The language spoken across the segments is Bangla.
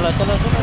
चलो चलो चलो।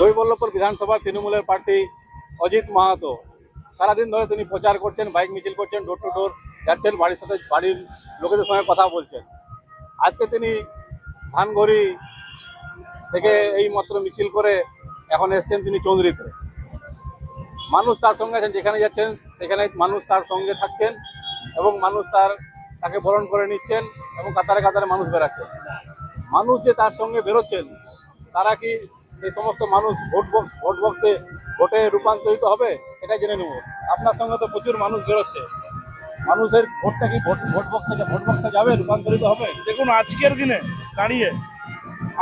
কৈবল্লভপুর বিধানসভা তৃণমূলের প্রার্থী অজিত মাহাতো সারাদিন ধরে তিনি প্রচার করছেন, বাইক মিছিল করছেন, ডোর টু ডোর যাচ্ছেন, বাড়ির সাথে বাড়ির লোকেদের সঙ্গে কথা বলছেন। আজকে তিনি ধানগড়ি থেকে এই মাত্র মিছিল করে এখন এসছেন তিনি চৌধুরীতে। মানুষ তার সঙ্গে আছেন, যেখানে যাচ্ছেন সেখানে মানুষ তার সঙ্গে থাকছেন এবং মানুষ তাকে বরণ করে নিচ্ছেন এবং কাতারে কাতারে মানুষ বেরাচ্ছেন। মানুষ যে তার সঙ্গে বেরোচ্ছেন তারা কি সেই সমস্ত মানুষ ভোট বক্সে ভোটে রূপান্তরিত হবে, এটা জেনে নেব। আপনার সঙ্গে তো প্রচুর মানুষ বেরোচ্ছে, মানুষের ভোটটা কি ভোট বক্সে যাবে, রূপান্তরিত হবে? দেখুন, আজকের দিনে দাঁড়িয়ে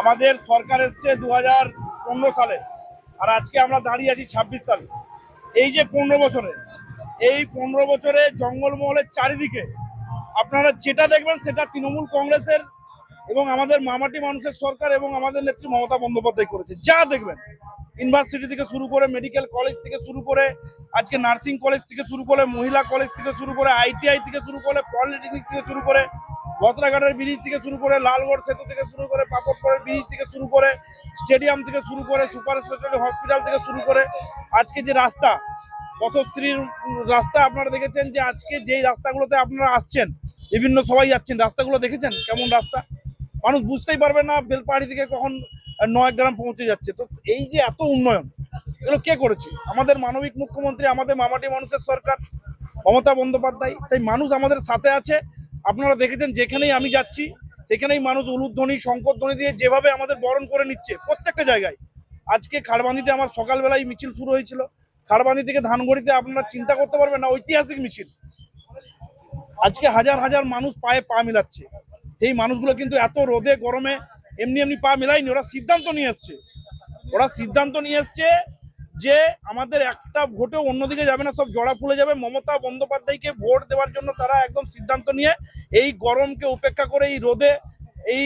আমাদের সরকার এসছে 2015 সালে, আর আজকে আমরা দাঁড়িয়ে আছি 26 সালে। এই যে 15 বছরে, এই 15 বছরে জঙ্গলমহলের চারিদিকে আপনারা যেটা দেখবেন সেটা তৃণমূল কংগ্রেসের এবং আমাদের মামাটি মানুষের সরকার এবং আমাদের নেত্রী মমতা বন্দ্যোপাধ্যায় করেছে। যা দেখবেন, ইউনিভার্সিটি থেকে শুরু করে, মেডিকেল কলেজ থেকে শুরু করে, আজকে নার্সিং কলেজ থেকে শুরু করে, মহিলা কলেজ থেকে শুরু করে, ITI থেকে শুরু করে, পলিটেকনিক থেকে শুরু করে, বত্রাঘাটের ব্রিজ থেকে শুরু করে, লালগড় সেতু থেকে শুরু করে, পাপড়পুরের ব্রিজ থেকে শুরু করে, স্টেডিয়াম থেকে শুরু করে, সুপার স্পেশালিটি হসপিটাল থেকে শুরু করে, আজকে যে রাস্তা, পথশ্রীর রাস্তা আপনারা দেখেছেন, যে আজকে যেই রাস্তাগুলোতে আপনারা আসছেন, বিভিন্ন সবাই যাচ্ছেন, রাস্তাগুলো দেখেছেন কেমন রাস্তা? মানুষ বুঝতেই পারবে না বেলপাহাড়ি থেকে কখন নয়াগ্রাম পৌঁছে যাচ্ছে। তো এই যে এত উন্নয়ন, এগুলো কে করেছে? আমাদের মানবিক মুখ্যমন্ত্রী, আমাদের মামাটি মানুষের সরকার মমতা বন্দ্যোপাধ্যায়। তাই মানুষ আমাদের সাথে আছে। আপনারা দেখেছেন, যেখানেই আমি যাচ্ছি সেখানেই মানুষ উলুধ্বনি, শঙ্করধ্বনি দিয়ে যেভাবে আমাদের বরণ করে নিচ্ছে প্রত্যেকটা জায়গায়। আজকে খাড়বান্দিতে আমার সকালবেলায় মিছিল শুরু হয়েছিল, খাড়বান্দি থেকে ধানগড়িতে আপনারা চিন্তা করতে পারবেন না, ঐতিহাসিক মিছিল। আজকে হাজার হাজার মানুষ পায়ে পা মিলাচ্ছে। সেই মানুষগুলো কিন্তু এত রোদে গরমে এমনি পা মিলায়নি, ওরা সিদ্ধান্ত নিয়ে এসছে যে আমাদের একটা ভোটেও অন্যদিকে যাবে না, সব জড়া ফুলে যাবে। মমতা বন্দ্যোপাধ্যায়কে ভোট দেওয়ার জন্য তারা একদম সিদ্ধান্ত নিয়ে এই গরমকে উপেক্ষা করে, এই রোদে, এই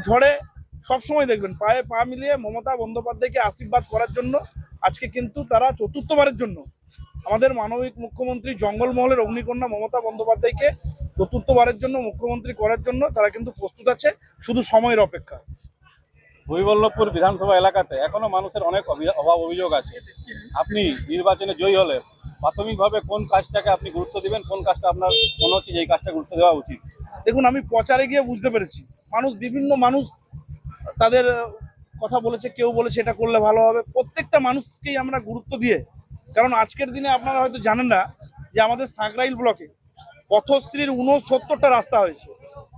ঝড়ে সবসময় দেখবেন পায়ে পা মিলিয়ে মমতা বন্দ্যোপাধ্যায়কে আশীর্বাদ করার জন্য আজকে কিন্তু তারা চতুর্থবারের জন্য আমাদের মানবিক মুখ্যমন্ত্রী, জঙ্গলমহলের অগ্নিকন্যা মমতা বন্দ্যোপাধ্যায়কে চতুর্থবারের জন্য মুখ্যমন্ত্রী করার জন্য তারা কিন্তু প্রস্তুত আছে, শুধু সময়ের অপেক্ষা। কৈবল্লভপুর বিধানসভা এলাকাতে এখনো মানুষের অনেক অভাব অভিযোগ আছে। আপনি নির্বাচনে জয়ী হলে প্রাথমিকভাবে কোন কাজটাকে আপনি গুরুত্ব দিবেন, কোন কাজটা আপনার মনে হচ্ছে যে এই কাজটা গুরুত্ব দেওয়া উচিত? দেখুন, আমি প্রচারে গিয়ে বুঝতে পেরেছি বিভিন্ন মানুষ তাদের কথা বলেছে, কেউ বলেছে এটা করলে ভালো হবে। প্রত্যেকটা মানুষকেই আমরা গুরুত্ব দিয়ে, কারণ আজকের দিনে আপনারা হয়তো জানেন না যে আমাদের সাঁকরাইল ব্লকে পথশ্রীর 69টা রাস্তা হয়েছে।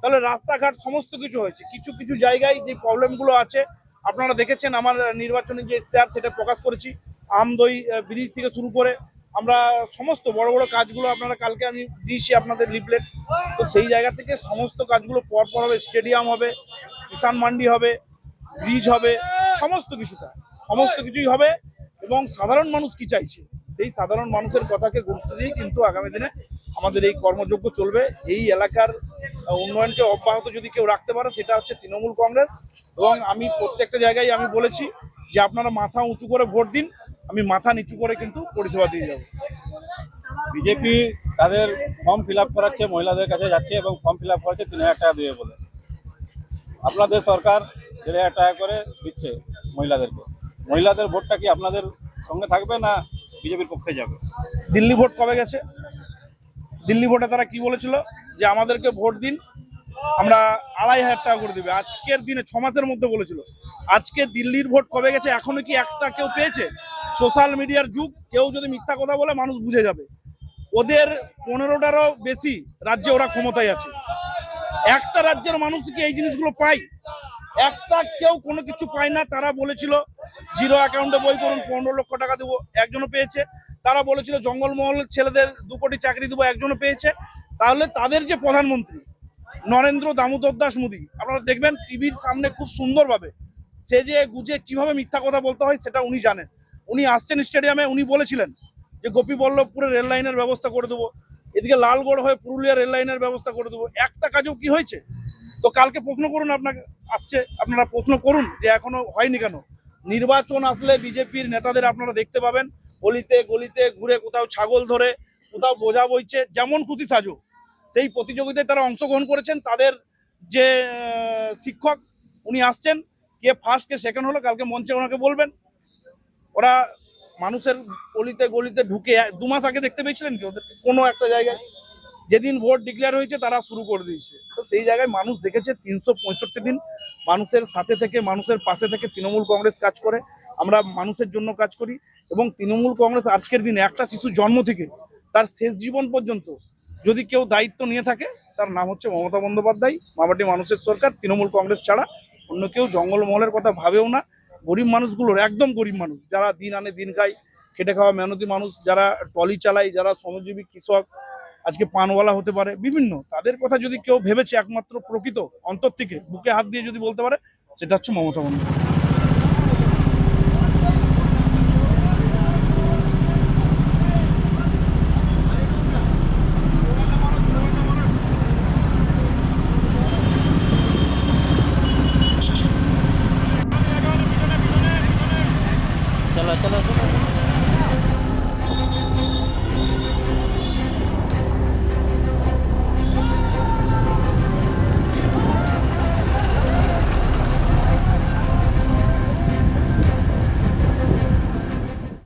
তাহলে রাস্তাঘাট সমস্ত কিছু হয়েছে। কিছু কিছু জায়গায় যে প্রবলেমগুলো আছে আপনারা দেখেছেন, আমার নির্বাচনী যে ইশতেহার সেটা প্রকাশ করেছি। আমদই ব্রিজ থেকে শুরু করে আমরা সমস্ত বড় বড় কাজগুলো আপনারা কালকে আমি দিয়েছি আপনাদের লিফলেট। তো সেই জায়গা থেকে সমস্ত কাজগুলো পরপর হবে। স্টেডিয়াম হবে, কিষাণ মান্ডি হবে, ব্রিজ হবে, সমস্ত কিছুই হবে। এবং সাধারণ মানুষ কি চাইছে সেই সাধারণ মানুষের কথাকে গুরুত্ব দিয়ে কিন্তু আগামী দিনে আমাদের এই কর্মযজ্ঞ চলবে। এই এলাকার উন্নয়নকে অব্যাহত যদি কেউ রাখতে পারে সেটা হচ্ছে তৃণমূল কংগ্রেস। এবং আমি প্রত্যেকটা জায়গায় আমি বলেছি যে আপনারা মাথা উঁচু করে ভোট দিন, আমি মাথা নিচু করে কিন্তু পরিষেবা দিয়ে যাবো। বিজেপি তাদের ফর্ম ফিল আপ করাচ্ছে, মহিলাদের কাছে যাচ্ছে এবং ফর্ম ফিল আপ করাচ্ছে 3,000 টাকা দিয়ে বলে। আপনাদের সরকার 1,500 টাকা করে দিচ্ছে মহিলাদেরকে। মহিলাদের ভোটটা কি আপনাদের সঙ্গে থাকবে না বিজেপির পক্ষে যাবে? দিল্লি ভোট কবে গেছে? দিল্লি ভোটে তারা কি বলেছিল যে আমাদেরকে ভোট দিন, আমরা 2,500 টাকা করে দেবে। আজকের দিনে 6 মাসের মধ্যে বলেছিল। আজকে দিল্লির ভোট কবে গেছে এখনো কি একটা কেউ পেয়েছে? সোশ্যাল মিডিয়ার যুগ, কেউ যদি মিথ্যা কথা বলে মানুষ বুঝে যাবে। ওদের 15টারও বেশি রাজ্যে ওরা ক্ষমতায় আছে। একটা রাজ্যের মানুষ কি এই জিনিসগুলো পায়? একটা কেউ কোনো কিছু পায় না। তারা বলেছিল জিরো অ্যাকাউন্টে বই করুন, 15 লক্ষ টাকা দেবো, একজনও পেয়েছে। তারা বলেছিল জঙ্গলমহলের ছেলেদের 2 কোটি চাকরি দেবো, একজনও পেয়েছে। তাহলে তাদের যে প্রধানমন্ত্রী নরেন্দ্র দামোদর দাস মোদী, আপনারা দেখবেন টিভির সামনে খুব সুন্দরভাবে সেজে গুজে কিভাবে মিথ্যা কথা বলতে হয় সেটা উনি জানেন। উনি আসছেন স্টেডিয়ামে, উনি বলেছিলেন যে গোপীবল্লভপুরে রেল লাইনের ব্যবস্থা করে দেবো, এদিকে লালগড় হয়ে পুরুলিয়া রেল লাইনের ব্যবস্থা করে দেবো। একটা কাজও কি হয়েছে? তো কালকে প্রশ্ন করুন, আপনাকে আসছে, আপনারা প্রশ্ন করুন যে এখনো হয়নি কেন। নির্বাচন আসলে বিজেপির নেতাদের আপনারা দেখতে পাবেন গলিতে গলিতে ঘুরে, কোথাও ছাগল ধরে, কোথাও বোঝা বইছে, যেমন খুশি সাজো। সেই প্রতিযোগিতায় তারা অংশগ্রহণ করেছেন। তাদের যে শিক্ষক উনি আসছেন, কে ফার্স্ট কে সেকেন্ড হলো কালকে মঞ্চে ওনাকে বলবেন। ওরা মানুষের গলিতে গলিতে ঢুকে 2 মাস আগে দেখতে পেয়েছিলেন কি ওদের কোনো একটা জায়গায়? যেদিন ভোট ডিক্লেয়ার হয়েছে তারা শুরু করে দিয়েছে। তো সেই জায়গায় মানুষ দেখেছে 365 দিন মানুষের সাথে থেকে, মানুষের পাশে থেকে তৃণমূল কংগ্রেস কাজ করে। আমরা মানুষের জন্য কাজ করি এবং তৃণমূল কংগ্রেস আজকের দিনে একটা শিশু জন্ম থেকে তার শেষ জীবন পর্যন্ত যদি কেউ দায়িত্ব নিয়ে থাকে তার নাম হচ্ছে মমতা বন্দ্যোপাধ্যায়। মামাটি মানুষের সরকার, তৃণমূল কংগ্রেস ছাড়া অন্য কেউ জঙ্গলমহলের কথা ভাবেও না। গরিব মানুষগুলোর, একদম গরিব মানুষ যারা দিন আনে দিন খায়, খেটে খাওয়া মেহনতি মানুষ, যারা ট্রলি চালায়, যারা শ্রমজীবী কৃষক, আজকে পানওয়ালা হতে পারে, বিভিন্ন তাদের কথা যদি কেউ ভেবেছে একমাত্র প্রকৃত অন্তর থেকে বুকে হাত দিয়ে যদি বলতে পারে সেটা হচ্ছে মমতা বন্দ্যোপাধ্যায়।